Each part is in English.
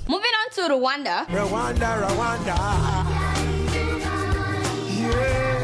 Moving on to Rwanda. Rwanda. Yeah.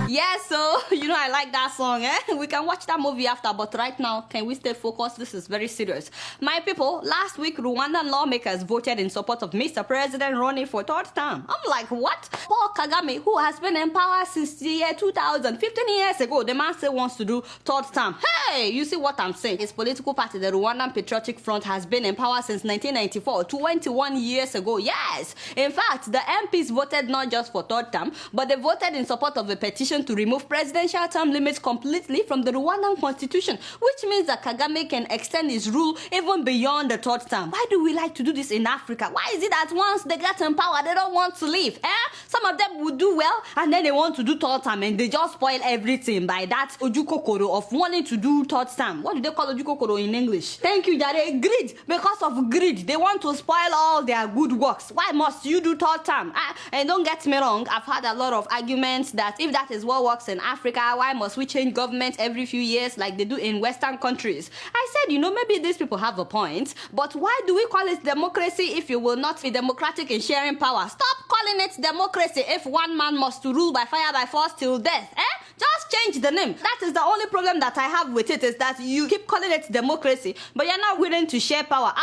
Yeah, so, I like that song, eh? We can watch that movie after, but right now, can we stay focused? This is very serious. My people, last week, Rwandan lawmakers voted in support of Mr. President running for third term. I'm like, what? Paul Kagame, who has been in power since the year 2000, 15 years ago, the man still wants to do third term. Hey, you see what I'm saying? His political party, the Rwandan Patriotic Front, has been in power since 1994, 21 years ago. Yes! In fact, the MPs voted not just for third term, but they voted in support of a petition to remove presidential term limits completely from the Rwandan constitution, which means that Kagame can extend his rule even beyond the third term. Why do we like to do this in Africa? Why is it that once they get in power, they don't want to leave? Some of them would do well, and then they want to do third term, and they just spoil everything by that ojukokoro of wanting to do third term. What do they call ojukokoro in English? Thank you, Jare. Greed. Because of greed, they want to spoil all their good works. Why must you do third term? And don't get me wrong, I've had a lot of arguments that if that is what works in Africa, why must we change government every few years like they do in Western countries? I said, maybe these people have a point, but why do we call it democracy if you will not be democratic in sharing power? Stop calling it democracy if one man must rule by fire by force till death. Just change the name. That is the only problem that I have with it, is that you keep calling it democracy, but you're not willing to share power.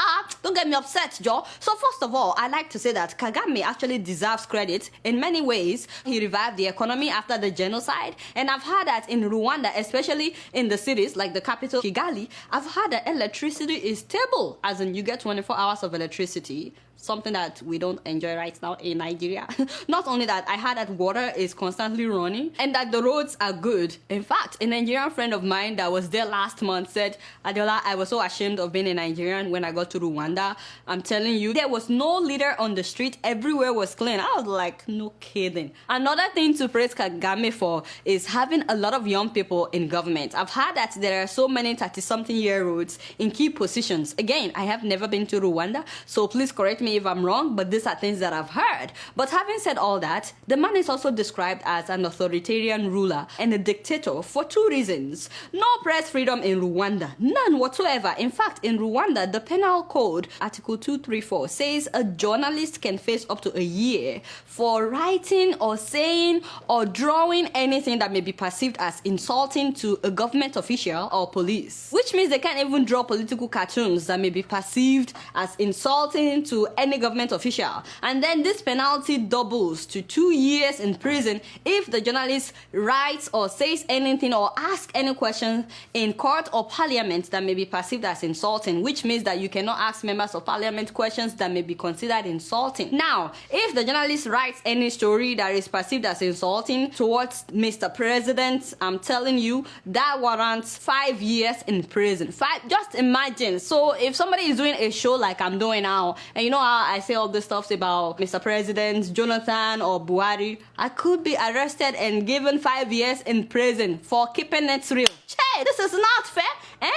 Don't get me upset, Joe. So first of all, I like to say that Kagame actually deserves credit in many ways. He revived the economy after the genocide, and I've heard that in Rwanda, especially in the cities like the capital Kigali, I've heard that electricity is stable, as in you get 24 hours of electricity, something that we don't enjoy right now in Nigeria. Not only that, I heard that water is constantly running and that the roads are good. In fact, a Nigerian friend of mine that was there last month said, Adela, I was so ashamed of being a Nigerian when I got to Rwanda. I'm telling you, there was no litter on the street. Everywhere was clean. I was like, no kidding. Another thing to praise Kagame for is having a lot of young people in government. I've heard that there are so many 30-something-year-olds in key positions. Again, I have never been to Rwanda, so please correct me if I'm wrong, but these are things that I've heard. But having said all that, the man is also described as an authoritarian ruler and a dictator for two reasons. No press freedom in Rwanda, none whatsoever. In fact, in Rwanda, the penal code, Article 234, says a journalist can face up to a year for writing or saying or drawing anything that may be perceived as insulting to a government official or police. Which means they can't even draw political cartoons that may be perceived as insulting to any government official. And then this penalty doubles to 2 years in prison if the journalist writes or says anything or asks any question in court or parliament that may be perceived as insulting, which means that you cannot ask members of parliament questions that may be considered insulting. Now, if the journalist writes any story that is perceived as insulting towards Mr. President, I'm telling you, that warrants 5 years in prison. Just imagine. So if somebody is doing a show like I'm doing now, and you know how I say all this stuff about Mr. President, Jonathan or Buhari, I could be arrested and given 5 years in prison for keeping it real. Hey, this is not fair.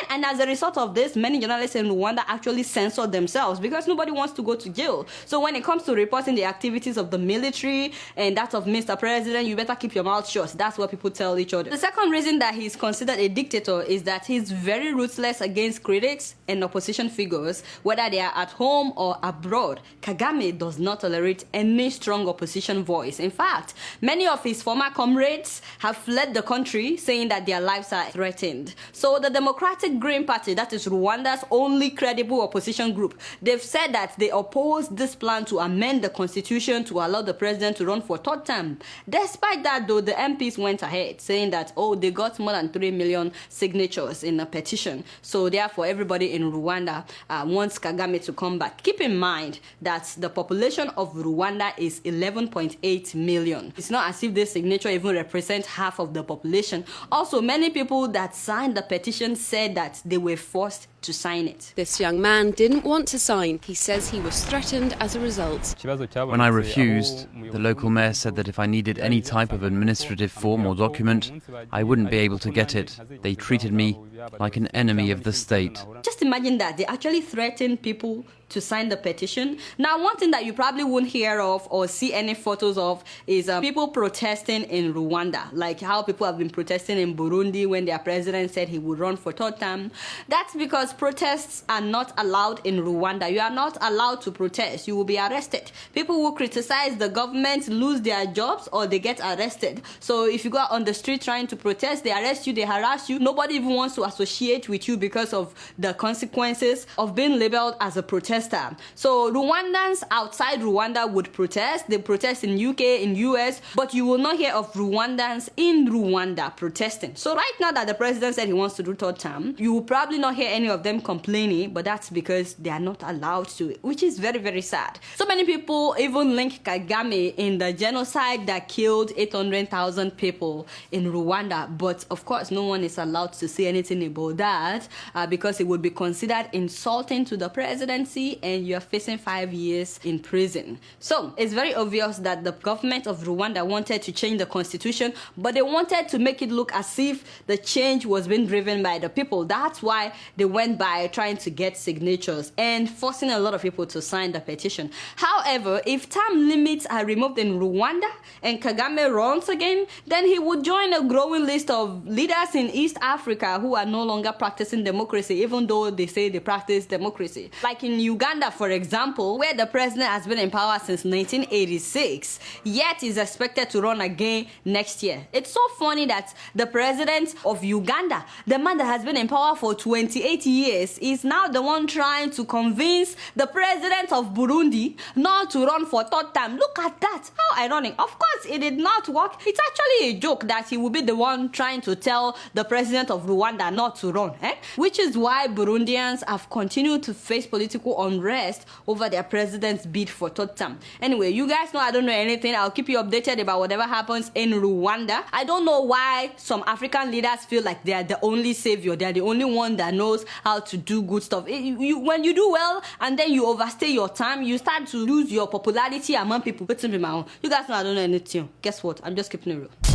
And as a result of this, many journalists in Rwanda actually censor themselves because nobody wants to go to jail. So when it comes to reporting the activities of the military and that of Mr. President, you better keep your mouth shut. That's what people tell each other. The second reason that he's considered a dictator is that he's very ruthless against critics and opposition figures, whether they are at home or abroad. Kagame does not tolerate any strong opposition voice. In fact, many of his former comrades have fled the country saying that their lives are threatened. So the Democratic Green Party, that is Rwanda's only credible opposition group, they've said that they oppose this plan to amend the constitution to allow the president to run for third term. Despite that, though, the MPs went ahead saying that, they got more than 3 million signatures in a petition. So therefore, everybody in Rwanda wants Kagame to come back. Keep in mind that the population of Rwanda is 11.8 million. It's not as if this signature even represents half of the population. Also, many people that signed the petition said that they were forced to sign it. This young man didn't want to sign. He says he was threatened as a result. When I refused, the local mayor said that if I needed any type of administrative form or document, I wouldn't be able to get it. They treated me like an enemy of the state. Just imagine that. They actually threaten people to sign the petition. Now, one thing that you probably won't hear of or see any photos of is people protesting in Rwanda, like how people have been protesting in Burundi when their president said he would run for third term. That's because protests are not allowed in Rwanda. You are not allowed to protest. You will be arrested. People who criticize the government lose their jobs or they get arrested. So if you go out on the street trying to protest, they arrest you, they harass you. Nobody even wants to associate with you because of the consequences of being labeled as a protester. So Rwandans outside Rwanda would protest. They protest in UK, in US, but you will not hear of Rwandans in Rwanda protesting. So right now that the president said he wants to do third term, you will probably not hear any of them complaining, but that's because they are not allowed to, which is very, very sad. So many people even link Kagame in the genocide that killed 800,000 people in Rwanda, but of course no one is allowed to say anything about that because it would be considered insulting to the presidency and you're facing 5 years in prison. So it's very obvious that the government of Rwanda wanted to change the constitution, but they wanted to make it look as if the change was being driven by the people. That's why they went by trying to get signatures and forcing a lot of people to sign the petition. However, if term limits are removed in Rwanda and Kagame runs again, then he would join a growing list of leaders in East Africa who are no longer practicing democracy, even though they say they practice democracy. Like in Uganda, for example, where the president has been in power since 1986, yet is expected to run again next year. It's so funny that the president of Uganda, the man that has been in power for 28 years, is now the one trying to convince the president of Burundi not to run for third term. Look at that. How ironic. Of course, it did not work. It's actually a joke that he will be the one trying to tell the president of Rwanda not to run. Which is why Burundians have continued to face political unrest over their president's bid for third term. Anyway, you guys know I don't know anything. I'll keep you updated about whatever happens in Rwanda. I don't know why some African leaders feel like they are the only savior. They are the only one that knows how to do good stuff. When you do well and then you overstay your time, you start to lose your popularity among people. You guys know I don't know anything. Guess what? I'm just keeping it real.